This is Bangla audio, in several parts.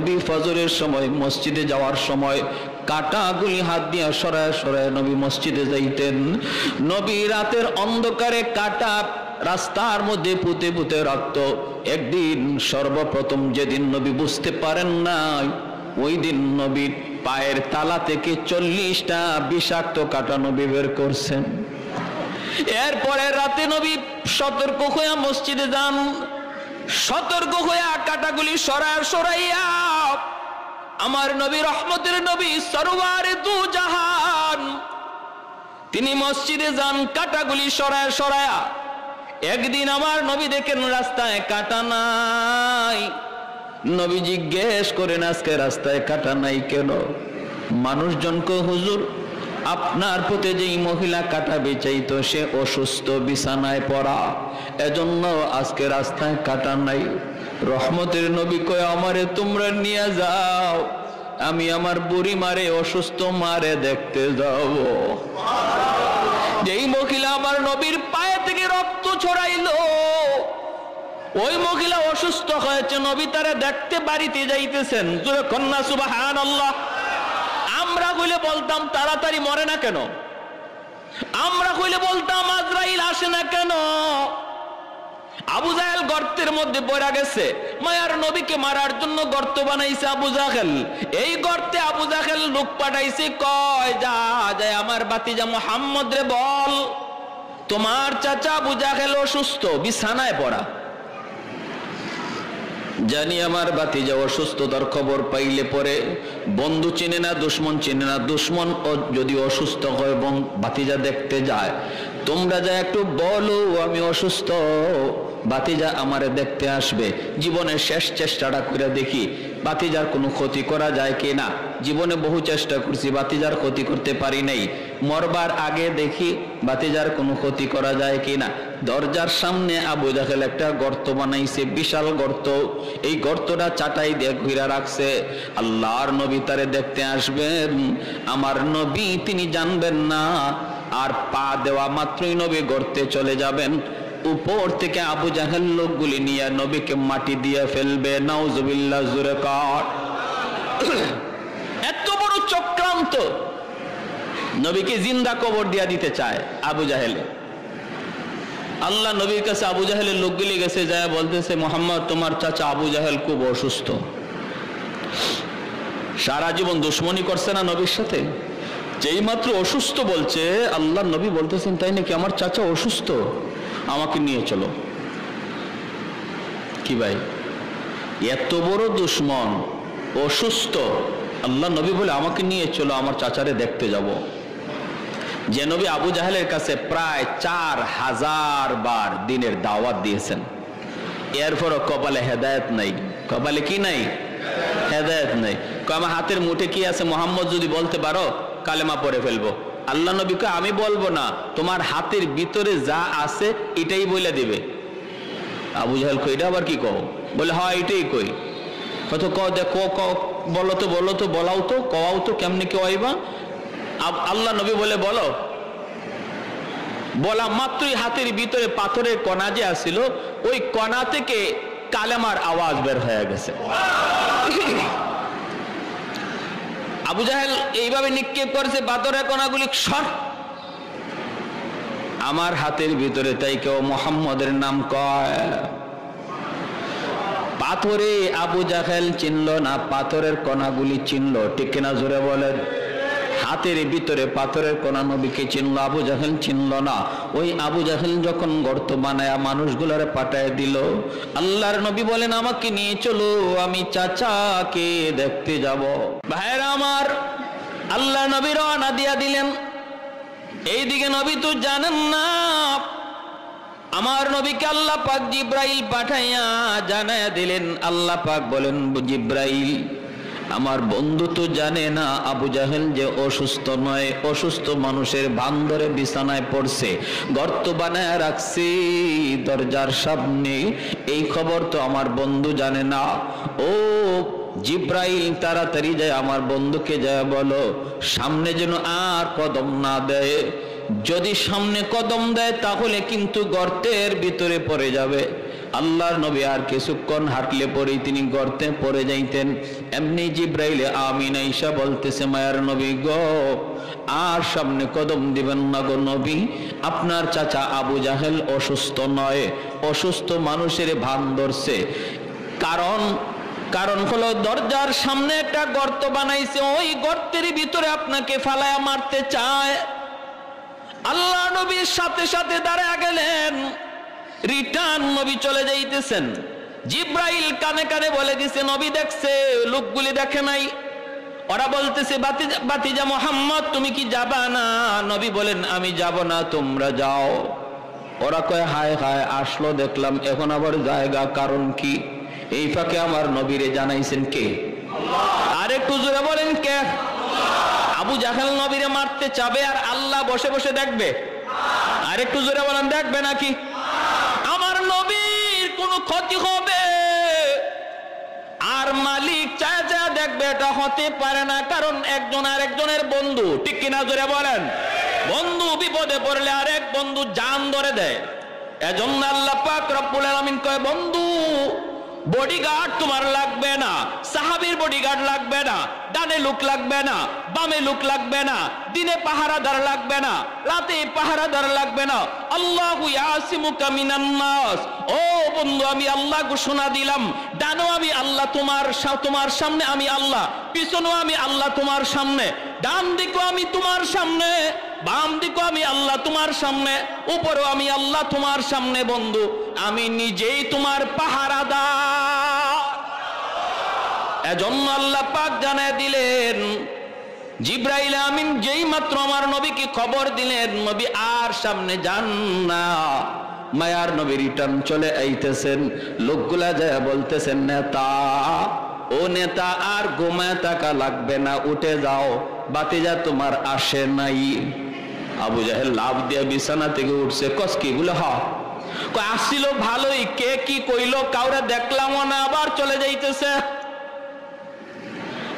নবী ফজরের সময় মসজিদে যাওয়ার সময় কাঁটাগুলি হাত দিয়ে সরায় সরায় নবী মসজিদে যাইতেন। নবী রাতের অন্ধকারে কাঁটা রাস্তার মধ্যে পুঁতে পুঁতে রাখত। একদিন সর্বপ্রথম যেদিন নবী বুঝতে পারেন নাই, ওই দিন নবীর পায়ের তালা থেকে 40টা বিষাক্ত কাঁটা নবী বের করছেন। এরপরে রাতে নবী সতর্ক হইয়া মসজিদে যান। সতর্ক হইয়া কাঁটাগুলি সরাইয়া আমার নবী, রহমতের নবী, সরওয়ারে দু জাহান, তিনি মসজিদে যান কাঁটাগুলি সরায়া। একদিন আমার নবী দেখেন রাস্তায় কাঁটা নাই। নবী জিজ্ঞেস করেন, আজকে রাস্তায় কাঁটা নাই কেন? মানুষজনকে, হুজুর আপনার প্রতি যেই মহিলা কাঁটা বেচাইতো সে অসুস্থ, বিছানায় পড়া, এজন্য আজকে রাস্তায় কাঁটা নাই। রহমতের নবী কয়, আমারে তোমরা নিয়ে যাও, আমি আমার বুড়ি মারে, অসুস্থ মারে দেখতে যাব। যেই মহিলা আমার নবীর পায়ে থেকে রক্ত ছড়াইলো, ওই মহিলা অসুস্থ হয়েছে, নবী তারে দেখতে বাড়িতে যাইতেছেন। জোরে কন্যা সুবহানাল্লাহ। আমরা কইলে বলতাম তাড়াতাড়ি মরে না কেন? আমরা কইলে বলতাম আজরাইল আসে না কেন? আবু জাহেল গর্তের মধ্যে পড়ে গেছে, মায়ার নবীকে মারার জন্য গর্ত বানাইছে আবু জাহেল। এই গর্তে আবু জাহেল লোক পাঠাইছে, কয় যা যায় আমার ভাতিজা মুহাম্মদ রে বল, তোমার চাচা আবু জাহেল অসুস্থ, বিছানায় পড়া। জানি আমার ভাতিজা অসুস্থতার খবর পাইলে পরে বন্ধু চিনে না, দুশ্মন চিনে না। দুশ্মন যদি অসুস্থ হয় ভাতিজা দেখতে যায়, তোমরা যা একটু বলো আমি অসুস্থ, ভাতিজা আমারে দেখতে আসবে। জীবনের শেষ চেষ্টাটা করে দেখি ভাতিজার কোনো ক্ষতি করা যায় কিনা। জীবনে বহু চেষ্টা করছি, ভাতিজার ক্ষতি করতে পারি নাই। মরবার আগে দেখি ভাতিজার কোনো ক্ষতি করা যায় কিনা। দরজার সামনে আবু জাহেল একটা গর্ত বানাইছে, বিশাল গর্ত। এই গর্তটা চাটাই দিয়ে ঘিরা রাখছে। আল্লাহর নবী তারে দেখতে আসবেন, আমার নবী তিনি জানবেন না। আর পা দেওয়া মাত্রই নবী গর্তে চলে যাবেন। উপর থেকে আবু জাহেল লোকগুলি নিয়ে নবীকে মাটি দিয়ে ফেলবে। নাউজুবিল্লাহ, জোরে কর। এত বড় চক্রান্ত, নবীকে জিন্দা কবর দিয়া দিতে চায় আবু জাহেল। আল্লাহ নবীর কাছে আবু জাহেলের লোকগুলি গেছে, যায় বলতেছে, মুহাম্মদ তোমার চাচা আবু জাহেল খুব অসুস্থ। সারা জীবন দুশ্মনী করছে না নবীর সাথে, যেই মাত্র অসুস্থ বলছে, আল্লাহ নবী বলতেছেন তাই নাকি, আমার চাচা অসুস্থ, আমাকে নিয়ে চলো। কি ভাই, এত বড় দুশ্মন, অসুস্থ, আল্লাহ নবী বলে আমাকে নিয়ে চলো, আমার চাচারে দেখতে যাব। যে নবী আবু জাহেলের কাছে প্রায় 4000 বার দিনের দাওয়াত দিয়েছেন, এরপরও কপালে হেদায়েত নাই। কপালে কি নাই? হেদায়েত নাই। আমার হাতের মুঠে কি আছে, মুহাম্মদ যদি বলতে পারো কালেমা পড়ে ফেলবো। আল্লাহ নবীকে আমি বলবো না, তোমার হাতের ভিতরে যা আছে এটাই বলে দিবে। আবু জাহেল কই, এটা আবার কি কও? বলে হ্যাঁ এটাই কই। কত দেখো, বলো তো বলাও তো, কওয়াও তো, কেমনি কেউ আইবা? আল্লাহ নবী বলে বলো। বলা মাত্রই হাতের ভিতরে পাথরের কণা যে আসছিল, ওই কণা থেকে কালেমার আওয়াজ বের হয়ে গেছে। আবু জাহেল এইভাবে নিক্ষেপ করেছে পাথরের কণাগুলি, সর আমার হাতের ভিতরে, তাই কেউ মুহাম্মদের নাম কয়। পাথরে আবু জাহেল চিনল না, পাথরের কণাগুলি চিনল, ঠিক কিনা জোরে বলেন? হাতের ভিতরে পাথরের কণা নবীকে চিনল, আবু জাহেল চিনল না। ওই আবু জাহেল যখন গর্ত বানায়া মানুষগুলারে পাঠায় দিল, আল্লাহর নবী বলেন আমাকে নিয়ে চলো, আমি চাচাকে দেখতে যাব। ভাইরা আমার, আল্লাহ নবী রওনা দিয়া দিলেন। এইদিকে নবী তো জানেন না, আমার নবীকে আল্লাহ পাক জিব্রাইল পাঠাইয়া জানায়া দিলেন। আল্লাহ পাক বলেন, জিব্রাইল আমার বন্ধু তো জানে না আবু জাহেল যে অসুস্থ নয়, অসুস্থ মানুষের ভান ধরে বিছানায় পড়ছে, গর্ত বানায় রাখছি দরজার সামনে, এই খবর তো আমার বন্ধু জানে না। ও জিব্রাইল, তাড়াতাড়ি যায় আমার বন্ধুকে যায় বলো সামনে যেন আর কদম না দেয়। যদি সামনে কদম দেয় তাহলে কিন্তু গর্তের ভিতরে পড়ে যাবে। আল্লাহর নবী আর কিছুক্ষণ হাঁটলে পরেই তিনি গর্তে পড়ে যাইতেন। এমনি জিব্রাইল আমিন আয়েশা বলতেছে, মায়ার নবী গো, আর সামনে কদম দিবেন না গো নবী, আপনার চাচা আবু জাহেল অসুস্থ নয়, অসুস্থ মানুষের ভান ধরছে। কারণ হলো দরজার সামনে একটা গর্ত বানাইছে, ওই গর্তের ভিতরে আপনাকে ফালায়া মারতে চায়। আল্লাহ নবীর সাথে সাথে দাঁড়ায় গেলেন, রিটার্ন নবী চলে যাইতেছেন। জিব্রাইল কানে কানে বলে দিছে, নবী দেখছে, লোকগুলি দেখে নাই। ওরা বলতেছে, বাতিজা মুহাম্মদ তুমি কি যাবা না? নবী বলেন, আমি যাব না, তোমরা যাও। ওরা কয়, হায় হায়, আসলো দেখলাম, এখন আবার জায়গা, কারণ কি? এই ফাঁকে আমার নবীরে জানাইছেন কে? আর একটু জোরে বলেন কে? আবু জাহেল নবীরে মারতে চাবে আর আল্লাহ বসে বসে দেখবে? আর একটু জোরে বলেন, দেখবে নাকি? আমার নবীর কোনো ক্ষতি হবে আর মালিক চায় চায় দেখবে? এটা হতে পারে না, কারণ একজন আর একজনের বন্ধু, ঠিক কিনা? জোরে বলেন। বন্ধু বিপদে পড়লে আরেক বন্ধু জান ধরে দেয়। এজন্য আল্লাহ পাক রব্বুল আলামিন কয়, বন্ধু বডিগার্ড তোমার লাগবে না, সাহাবীর বডিগার্ড লাগবে না, ডানে লোক লাগবে না, বামে লোক লাগবে না, দিনে পাহারাদার লাগবে না, রাতে পাহারাদার লাগবে না। আল্লাহু ইয়াসিমুকা মিনান নাস। ও বন্ধু, আমি আল্লাহ ঘোষণা দিলাম, ডানো আমি আল্লাহ তোমার সামনে, আমি আল্লাহ পিছনেও আমি আল্লাহ তোমার সামনে, ডান দিকেও আমি তোমার সামনে, বাম দিকেও আমি আল্লাহ তোমার সামনে, উপরেও আমি আল্লাহ তোমার সামনে। বন্ধু, আমি নিজেই তোমার পাহারাদার। এজন্য আল্লাহ পাক জানায় দিলেন, জিব্রাইল আমিন যেই মাত্র আমার নবীকে খবর দিলেন, নবী আর সামনে যান না। মায়ার নবী রিটার্ন চলে আইতেছেন। লোকগুলা যায় বলতেছেন, নেতা, ও নেতা, আর ঘুমায় থাকা লাগবে না, উঠে যাও, বাতিজা তোমার আসে নাই। আবু জাহেল লাভ দিয়া বিছানা থেকে উঠছে। কসকি বলে, হ আসছিল ভালোই, কে কি কইল কাউরে দেখলামও না, আবার চলে যাইতেছে।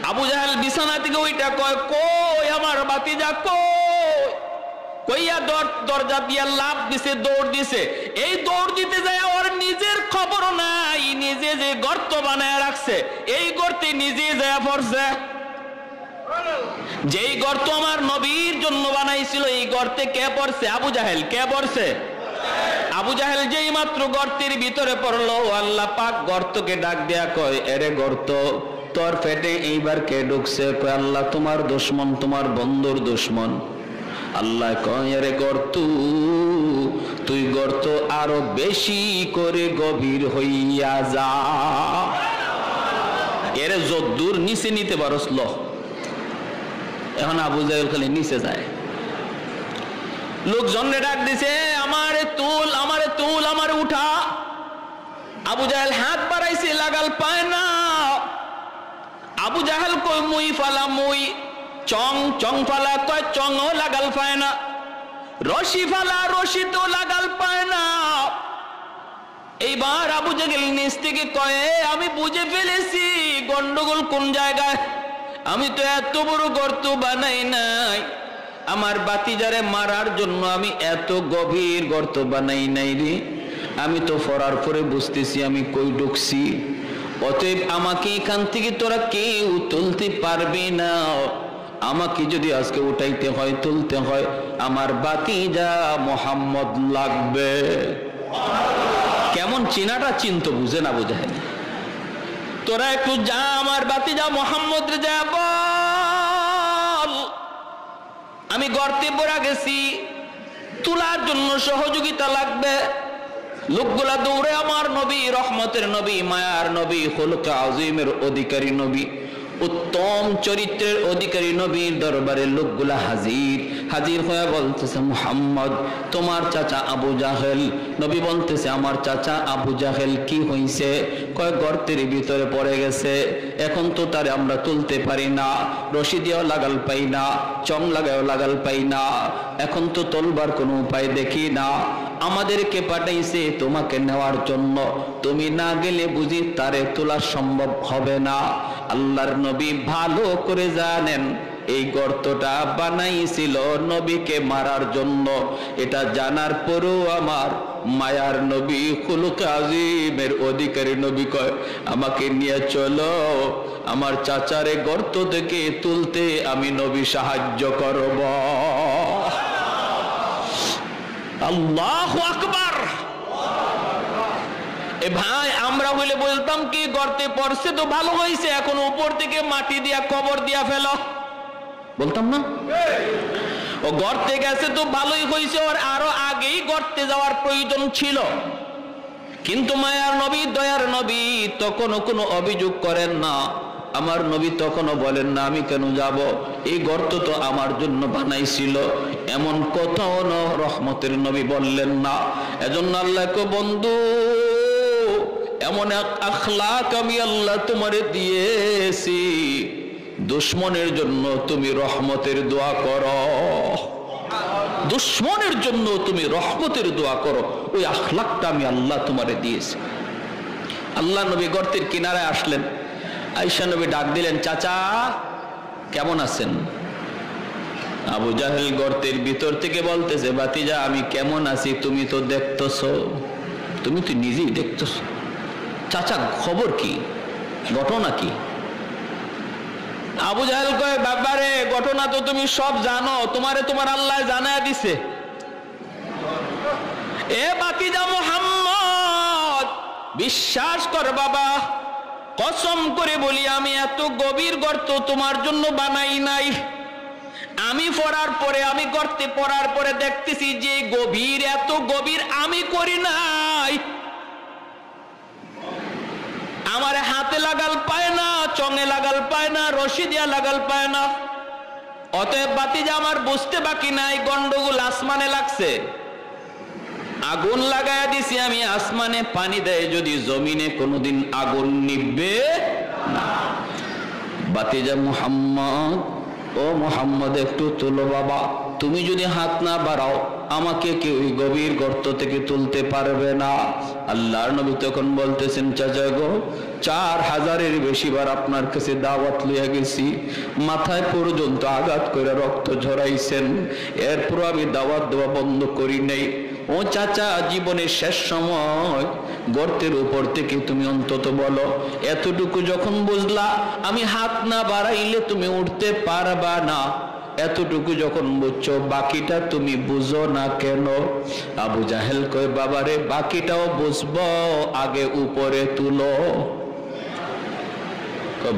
আবু জাহেল বিছানা থেকে ওইটা কয়, কই আমার বাতিজা কই? কইয়া দরজা দিয়া লাভ দিছে, দৌড় দিছে। এই দৌড় দিতে যায় ওর নিজের খবর নাই, নিজে যে গর্ত বানায় রাখছে এই গর্তে নিজে যায় পড়ছে। যেই গর্ত আমার নবীর জন্য বানাইছিল, এই গর্তে কে পড়ছে? আবু জাহেল। কে পড়ছে? আবু জাহেল। যেই মাত্র গর্তের ভিতরে পড়লো, আল্লাহ পাক গর্তকে ডাক দেয়া কয়, এরে গর্ত, তোর পেটে এইবার কে ঢুকছে? কয়, আল্লাহ তোমার দুশমন, তোমার বন্ধুর দুশমন। আল্লাহ কয়, এরে গর্ত, তুই গর্ত আরো বেশি করে গভীর হইয়া যা, এরে যদ্দূর নিচে নিতে পারস ল। এখন আবু জাহেল খালি নিচে যায়। লোকজনরে ডাক দিছে, আমারে তুল, আমারে তুল, আমারে উঠা। আবু জাহেল হাত বাড়াইছে, লাগাল পায় না। আবু জাহেল কই, মুই ফালা, মুই চং ফালা, কয় চংও লাগাল পায় না। রশি ফালা, রশি তো লাগাল পায় না। এইবার আবু জাহেল নিচ থেকে কয়, আমি বুঝে ফেলেছি গন্ডগোল কোন জায়গায়। আমি তো এত বড় গর্ত বানাই নাই, আমার বাতিজারে মারার জন্য আমি এত গভীর গর্ত বানাই নাই রে। আমি তো ফরার পরে বুঝতেছি আমি কই ঢুকছি। অতএব আমাকে এখান থেকে তোরা কেউ তুলতে পারবে না। আমাকে যদি আজকে উঠাইতে হয়, তুলতে হয়, আমার বাতিজা মুহাম্মদ লাগবে। কেমন চিনাটা চিন্ত বুঝে না বুঝে? তোরা একটু যা, আমার বাতিজা মুহাম্মদ রে যা বল, আমি গর্তে পড়া গেছি, তোলার জন্য সহযোগিতা লাগবে। লোকগুলা দৌড়ে আমার নবী, রহমতের নবী, মায়ার নবী, খুলুকে আযীমের অধিকারী নবী, উত্তম চরিত্রের অধিকারী নবীর দরবারে লোকগুলা হাজির হয়ে বলতেছে, মুহাম্মদ, তোমার চাচা আবু জাহেল। নবী বলতেছে, আমার চাচা আবু জাহেল কি হইছে? কয়, গর্তের ভিতরে পড়ে গেছে, এখন তো তারে আমরা তুলতে পারি না, রশি দিয়েও লাগাল পাই না, চং লাগাও লাগাল পাই না, এখন তো তোলবার কোনো উপায় দেখি না। আমাদেরকে পাঠাইছে তোমাকে নেওয়ার জন্য, তুমি না গেলে বুঝি তারে তোলা সম্ভব হবে না। আল্লাহর নবী ভালো করে জানেন এই গর্তটা বানাইছিল নবীকে মারার জন্য। এটা জানার পরেও আমার মায়ার নবী, খুলুকে আজিমের অধিকারী নবী কয়, আমাকে নিয়ে চলো, আমার চাচারে গর্ত থেকে তুলতে আমি নবী সাহায্য করব। আল্লাহু আকবার। এ ভাই, আমরা হইলে বলতাম কি, গর্তে পড়ছে তো ভালো হয়েছে, এখন উপর থেকে মাটি দিয়া কবর দিয়া ফেলো, বলতাম না? ও গর্তে গেছে তো ভালোই হয়েছে, ওর আরো আগেই গর্তে যাওয়ার প্রয়োজন ছিল। কিন্তু মায়ার নবী, দয়ার নবী তখনও কোনো অভিযোগ করেন না। আমার নবী তখনও বলেন না আমি কেন যাব, এই গর্ত তো আমার জন্য বানাইছিল, এমন কথাও রহমতের নবী বললেন না। এজন্য আল্লাহকে, বন্ধু এমন এক আখলাক আমি আল্লাহ তোমারে দিয়েছি, দুশ্মনের জন্য তুমি রহমতের দোয়া করো, দুশ্মনের জন্য তুমি রহমতের দোয়া করো, ওই আখলাকটা আমি আল্লাহ তোমারে দিয়েছি। আল্লাহ নবী গর্তের কিনারে আসলেন, আয়েশা নবী ডাক দিলেন, চাচা কেমন আছেন? আবু জাহেল গর্তের ভিতর থেকে বলতেছে, ভাতিজা আমি কেমন আছি তুমি তো দেখতেছো, তুমি তো নিজেই দেখতেছো, চাচা খবর কি, ঘটনা কি? আবু জাহেল কয়, বাবারে ঘটনা তো তুমি সব জানো, তোমারে তোমার আল্লাহ জানায় দিছে। এ ভাতিজা মুহাম্মদ, বিশ্বাস কর বাবা, কসম করে বলি আমি এত গভীর গর্ত তোমার জন্য বানাই নাই। আমি পড়ার পরে, আমি গর্তে পড়ার পরে দেখতেছি যে গভীর, এত গভীর আমি করি নাই। আমার হাতে লাগাল পায় না, চঙে লাগাল পায় না, রশি দিয়া লাগাল পায় না। অতএব ভাতিজা আমার বুঝতে বাকি নাই, গন্ডগোল আসমানে লাগছে। আগুন লাগায়া দিছি আমি আসমানে, পানি দেয় যদি জমিনে, কোনোদিন আগুন নিভবে না। ভাতিজা মুহাম্মদ, ও মুহাম্মদ একটু তুলো বাবা, তুমি যদি হাত না বাড়াও আমাকে কেউ গভীর গর্ত থেকে তুলতে পারবে না। আল্লাহর নবী তখন বলতেছেন, চাচা গো 4000-এর বেশিবার আপনার কাছে দাওয়াত লইয়া গেছি, মাথায় পর্যন্ত আঘাত করে রক্ত ঝরাইছেন, এরপর আমি দাওয়াত দেওয়া বন্ধ করি নাই। ও চাচা, জীবনের শেষ সময় গর্তের উপর থেকে তুমি অন্তত বলো, এতটুকু যখন বুঝলা আমি হাত না বাড়াইলে তুমি উঠতে পারবা না, এতটুকু যখন বুঝছো বাকিটা তুমি বুঝো না কেন? আবু জাহেল কয়, বাবারে বাকিটাও বুঝবো, আগে উপরে তুলো।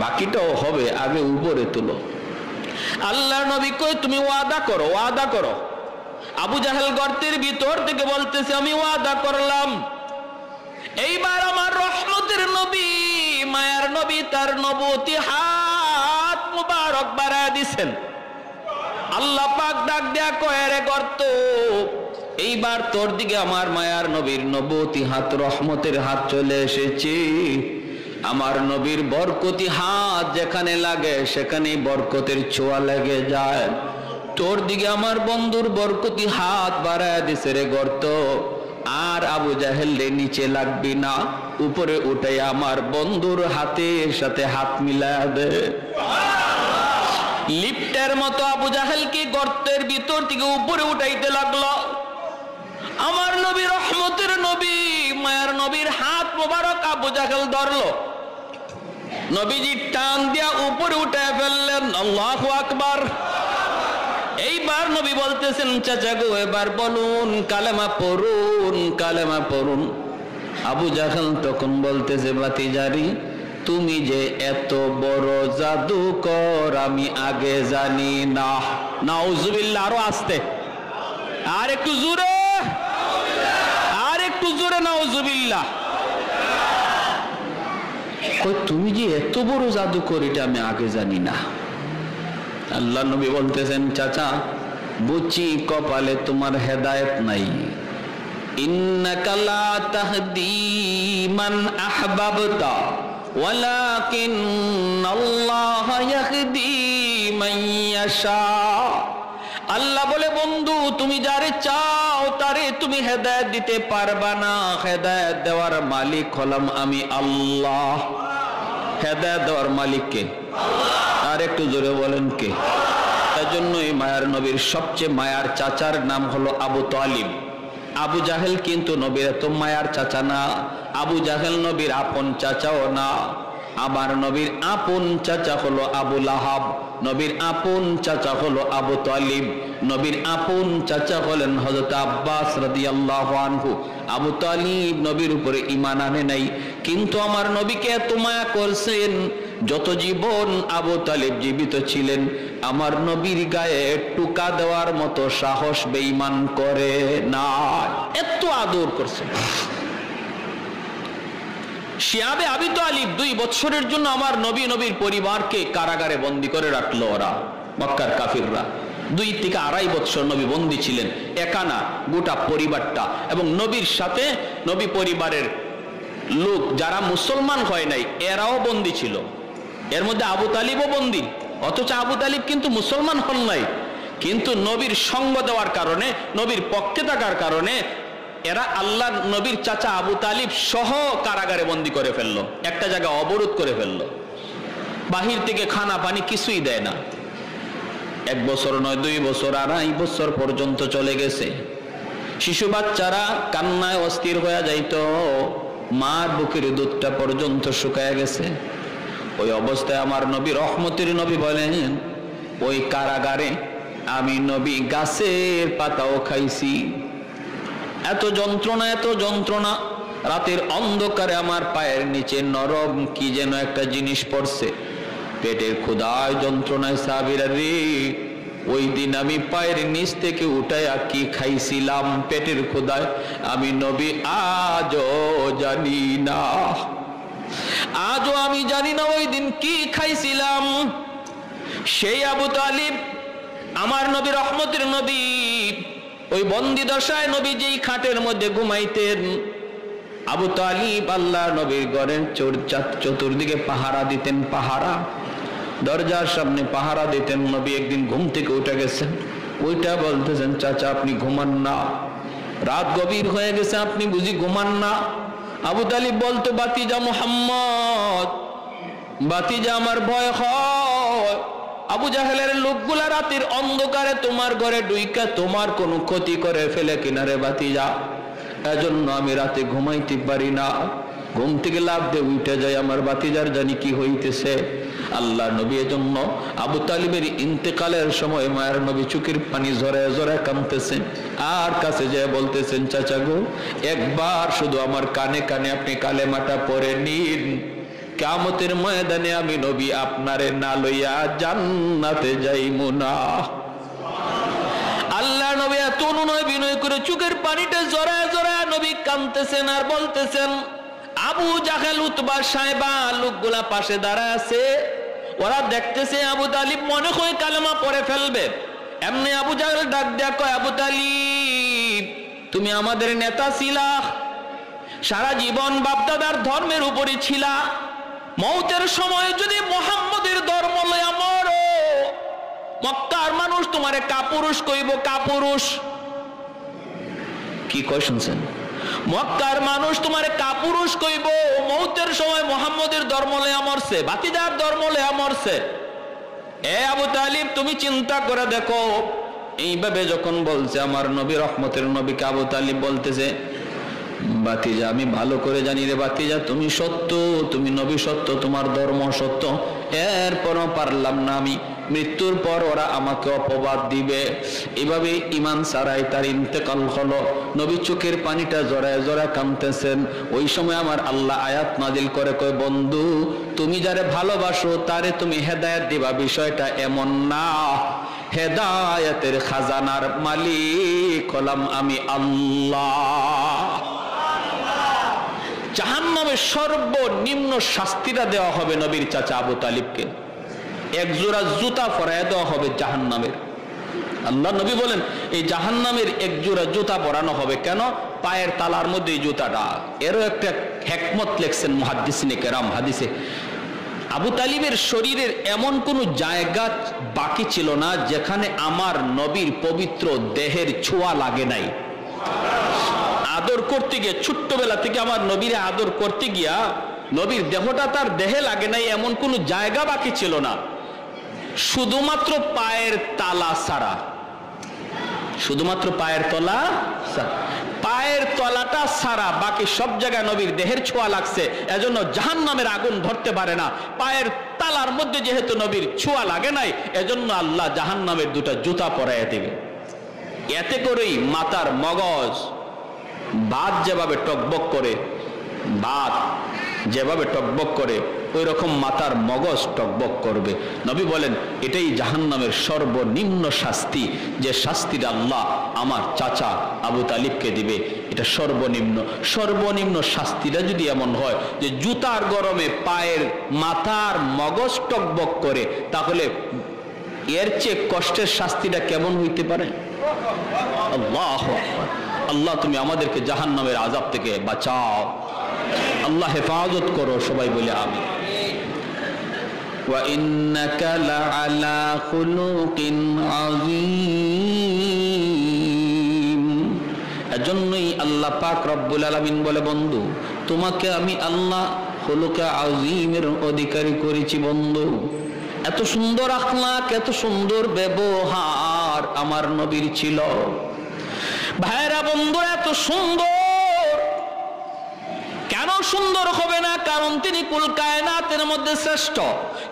বাকিটাও হবে, আগে উপরে তুলো। আল্লাহর নবী কয়, তুমি ওয়াদা করো, ওয়াদা করো। আবু জাহেল গর্তের ভিতর থেকে বলতেছে, আমি ওয়াদা করলাম এইবার আমার রহমতের নবী, মায়ার নবী তার নবুতি হাত মুবারক বাড়ায় দিছেন। আল্লাহ পাক ডাক দেয়া কয়, রে গর্ত, এইবার তোর দিকে আমার মায়ার নবীর নবুতি হাত, রহমতের হাত চলে এসেছে। আমার নবীর বরকতি হাত যেখানে লাগে সেখানেই বরকতের ছোঁয়া লেগে যায়। তোর দিকে আমার বন্ধুর বরকতি হাত বাড়ায় দিছে রে গর্ত, আর আবু জাহেল রে নিচে লাগবি না, উপরে উঠে আমার বন্ধুর হাতের সাথে হাত মিলায় দে। লিফটের মতো আবু জাহেলকে গর্তের ভিতর থেকে উপরে উঠাইতে লাগলো। আমার নবী, রহমতের নবী, মায়ার নবীর হাত মোবারক আবু জাহেল ধরলো, নবীজি টান দিয়া উপরে উঠে ফেললেন। আল্লাহু আকবার। এইবার নবী বলতেছেন, চাচা গো এবার বলুন, কালেমা পড়ুন, কালেমা পড়ুন। আবু জাহেল তখন বলতেছে, ভাতিজারি তুমি যে এত বড় জাদুকর আমি আগে জানি না। নাউজুবিল্লাহ। আরো আস্তে, আর একটু জোরে, আর একটু জোরে, নাউজুবিল্লাহ। তুমি যে এত বড় জাদুকর এটা আমি আগে জানি না। আল্লাহ নবী বলতেছেন, চাচা বুঝি কপালে তোমার হেদায়েত নাই। ইন্নাকা লা তাহদি মান আহবাবতা ওয়ালাকিন্নাল্লাহ ইয়াহদি মান ইয়াশা। আল্লাহ বলে, বন্ধু তুমি যারে চাও তারে তুমি হেদায়েত দিতে পারবা না, হেদায়েত দেওয়ার মালিক হলাম আমি আল্লাহ। হেদায়েত দেওয়ার মালিক কে? আর একটু জোরে বলেন কে? তার জন্য এই মায়ার নবীর সবচেয়ে মায়ার চাচার নাম হলো আবু তালিব। আবু জাহেল কিন্তু নবীর এত মায়ার চাচা না, আবু জাহেল নবীর আপন চাচাও না। আমার নবীর আপন চাচা হলো আবু লাহাব, নবীর আপন চাচা হলো আবু তালিব, নবীর আপন চাচা হলেন হযরত আব্বাস রাদিয়াল্লাহু আনহু। আবু তালিব নবীর উপরে ঈমান আনে নাই, কিন্তু আমার নবীকে এত মায়া করছেন, যত জীবন আবু তালিব জীবিত ছিলেন আমার নবীর গায়ে টুকা দেওয়ার মতো সাহস বেঈমান করে না, এত আদর করছেন। শিয়াবে আবি তালিব 2 বছরের জন্য আমার নবীর পরিবারকে কারাগারে বন্দী করে রাখলো ওরা, মক্কার কাফিররা। 2 থেকে 2.5 বছর নবী বন্দী ছিলেন, একা না গোটা পরিবারটা। এবং নবীর সাথে নবী পরিবারের লোক যারা মুসলমান হয় নাই এরাও বন্দী ছিল, এর মধ্যে আবু তালিবও বন্দী। অথচ আবু তালিব কিন্তু মুসলমান হন নাই, কিন্তু নবীর সঙ্গ দেওয়ার কারণে, নবীর পক্ষে থাকার কারণে এরা আল্লাহ নবীর চাচা আবু তালিব সহ কারাগারে বন্দী করে ফেললো, একটা জায়গায় অবরোধ করে ফেললো, বাহির থেকে খানা পানি কিছুই দেয় না। 1 বছর নয়, 2 বছর, 2.5 বছর পর্যন্ত চলে গেছে। শিশু বাচ্চারা কান্নায় অস্থির হয়ে যাইতো, মার বুকের দুধটা পর্যন্ত শুকায় গেছে। ওই অবস্থায় আমার নবী, রহমতের নবী বলেন, ওই কারাগারে আমি নবী গাছের পাতাও খাইছি। এত যন্ত্রণা, এত যন্ত্রণা। রাতের অন্ধকারে আমার পায়ের নিচে নরম কি যেন একটা জিনিস পড়ছে, পেটের ক্ষুধায় যন্ত্রণায় সাহাবীরা রে, ওই দিন আমি পায়ের নিচ থেকে উঠাইয়া কি খাইছিলাম পেটের ক্ষুধায় আমি নবী আজও জানি না, আজও আমি জানি না ওই দিন কি খাইছিলাম। সেই আবু তালিব আমার নবী, রহমতের নবী, ওই বন্দি দশায় নবী যেই খাটের মধ্যে ঘুমাইতেন, আবু তালিব আল্লাহ নবীর ঘরের চতুর্দিকে পাহারা দিতেন, পাহারা, দরজার সামনে পাহারা দিতেন। নবী একদিন ঘুম থেকে উঠে গেছেন, ওইটা বলতেছেন, চাচা আপনি ঘুমান না, রাত গভীর হয়ে গেছে, আপনি বুঝি ঘুমান না? আবু তালিব বলতো, বাতিজা মুহাম্মদ, বাতিজা আমার ভয় হয়, আবু জাহেলের লোকগুলা রাতের অন্ধকারে তোমার ঘরে ঢুইকা তোমার কোনো ক্ষতি করে ফেলে কিনারে বাতিজা, এজন্য আমি রাতে ঘুমাইতে পারি না, ঘুম থেকে লাফ দিয়ে উঠে যায়, আমার বাতিজার জানি কি হইতেছে। আল্লাহ নবী এজন্য আবু তালিবের ইন্তেকালের সময় মায়ের নবী চোখের পানি ঝরে ঝরে কাঁদতেছেন, আর কাছে যেয়ে বলতেছেন, চাচা গো, একবার শুধু আমার কানে কানে আপনি কালেমাটা পড়ে নিন, কিয়ামতের ময়দানে আমি নবী আপনারে না লইয়া জান্নাতে যাইমু না। আল্লাহ নবী এত অনুনয় বিনয় করে চোখের পানিটা জড়ায় জড়ায় নবী কাঁদতেছেন আর বলতেছেন। আবু জাহেল, উতবা, সাইবা লোকগুলা পাশে দাঁড়ায় আছে, ওরা দেখতেছে আবু তালিব মনে হয় কালেমা পড়ে ফেলবে। এমনি আবু জাহেল ডাক দেয়া কয়, আবু তালিব তুমি আমাদের নেতা ছিলা, সারা জীবন বাপদাদার ধর্মের উপরই ছিলা, মৌতের সময় যদি মুহাম্মদের ধর্ম লইয়া মরো, মক্কার মানুষ তোমারে কাপুরুষ কইব, কাপুরুষ। কি কয় শুনছেন? মক্কার মানুষ তোমারে কাপুরুষ কইব, মৌতের সময় মুহাম্মদের ধর্ম লইয়া মরছে, বাতিদার ধর্ম লইয়া মরছে। এ আবু তালিব তুমি চিন্তা করে দেখো। এইভাবে যখন বলছে আমার নবী, রহমতের নবীকে আবু তালিব বলতেছে, বাতিজা আমি ভালো করে জানি রে বাতিজা, তুমি সত্য, তুমি নবী সত্য, তোমার ধর্ম সত্য, এরপরও পারলাম না আমি, মৃত্যুর পর ওরা আমাকে অপবাদ দিবে। এভাবে ইমান ছাড়াই তার ইন্তেকাল হলো। নবী চোখের পানিটা জড়ায় জড়ায় কাঁদতেছেন। ওই সময় আমার আল্লাহ আয়াত নাজিল করে কয়, বন্ধু তুমি যারে ভালোবাসো তারে তুমি হেদায়েত দিবা, বিষয়টা এমন না, হেদায়েতের খাজানার মালিক হলাম আমি আল্লাহ। জাহান্নামের সর্বনিম্ন শাস্তিটা দেওয়া হবে নবীর চাচা আবু তালিবকে, 1 জোড়া জুতা পরায় দেওয়া হবে জাহান্নামের। আল্লাহ নবী বলেন এই জাহান্নামের 1 জোড়া জুতা পরানো হবে। কেন? পায়ের তালার মধ্যে এই জুতাটা। এরও একটা হিকমত লেখছেন মুহাদ্দিসিনে কেরাম হাদিসে। আবু তালিবের শরীরের এমন কোন জায়গা বাকি ছিল না যেখানে আমার নবীর পবিত্র দেহের ছোঁয়া লাগে নাই। আদর করতে গিয়ে, ছোট্টবেলা থেকে আমার নবীরে আদর করতে গিয়া নবীর দেহটা তার দেহে লাগে নাই, এমন কোন জায়গা বাকি ছিল না, শুধুমাত্র পায়ের তালা ছাড়া। শুধুমাত্র পায়ের তলা, পায়ের তলাটা ছাড়া বাকি সব জায়গায় নবীর দেহের ছোঁয়া লাগছে, এজন্য জাহান্নামের আগুন ধরতে পারে না। পায়ের তালার মধ্যে যেহেতু নবীর ছোঁয়া লাগে নাই, এজন্য আল্লাহ জাহান্নামের দুটা জুতা পরাইয়া দিবে। এতে করেই মাথার মগজ, ভাত যেভাবে টকবক করে, ভাত যেভাবে টকবক করে ওই রকম মাথার মগজ টকবক করবে। নবী বলেন এটাই জাহান্নামের সর্বনিম্ন শাস্তি, যে শাস্তিটা আল্লাহ আমার চাচা আবু তালিবকে দিবে, এটা সর্বনিম্ন। সর্বনিম্ন শাস্তিটা যদি এমন হয় যে জুতার গরমে পায়ের মাথার মগজ টকবক করে, তাহলে এর চেয়ে কষ্টের শাস্তিটা কেমন হইতে পারে? আল্লাহু আকবার। আল্লাহ তুমি আমাদেরকে জাহান্নামের আযাব থেকে বাঁচাও, আল্লাহ হেফাজত করো, সবাই বলে আমিন। ওয়া ইন্নাকা লাআলা খুলুকিন আযীম। এজন্যই আল্লাহ পাক রব্বুল আলামিন বলে, বন্ধু তোমাকে আমি আল্লাহ খুলুকে আযীমের অধিকারী করেছি। বন্ধু এত সুন্দর আখলাক, এত সুন্দর ব্যবহার আমার নবীর ছিল। ভাইরা বন্ধু এত সুন্দর কেন সুন্দর হবে না? কারণ তিনি কুল কায়নাতের মধ্যে শ্রেষ্ঠ।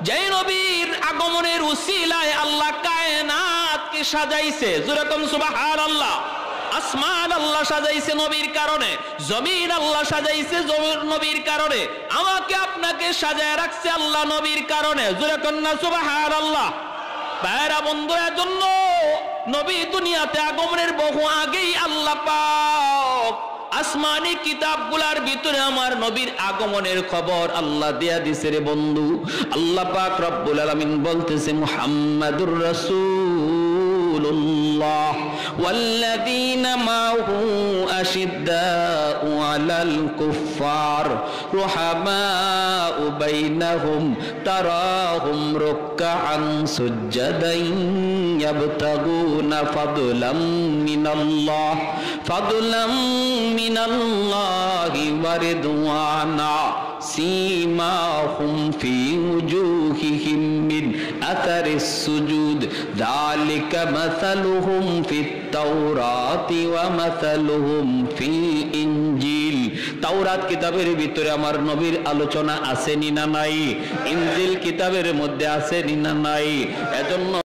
যেই নবীর আগমনের উসিলায় আল্লাহ কায়নাতকে সাজাইছে, যেরকম সুবহানাল্লাহ। আসমান আল্লাহ সাজাইছে নবীর কারণে, জমিন আল্লাহ সাজাইছে নবীর কারণে, আমাকে আপনাকে সাজায় রাখছে আল্লাহ নবীর কারণে, যেরকম না সুবহানাল্লাহ। ভাইরা বন্ধু এজন্য নবী দুনিয়াতে আগমনের বহু আগেই আল্লাহ পাক আসমানি কিতাবগুলার ভিতরে আমার নবীর আগমনের খবর আল্লাহ দেয়া দিছে রে বন্ধু। আল্লাহ পাক রব্বুল আলামিন বলতেছে, মুহাম্মাদুর রাসূলুল্লাহ ওয়াল্লাযীনা মাহু আশিদ্দাউ আলাল কুফফার রুহামাউ বাইনাহুম তারাহুম রুকআন সুজদান ইয়াবতাগুনা ফাদলাম মিনাল্লাহ মিনাল্লাহি ওয়া রিদওয়ানা সীমাহুম ফি উজুহিহিম মিন আতারিস সুজুদ যালিকা মাসালুহুম ফিত তাওরাতি ওয়া মাসালুহুম ফিল ইনজিল। তাওরাত কিতাবের ভিতরে আমার নবীর আলোচনা আছে নি না নাই? ইনজিল কিতাবের মধ্যে আছে নি না নাই? এজন্য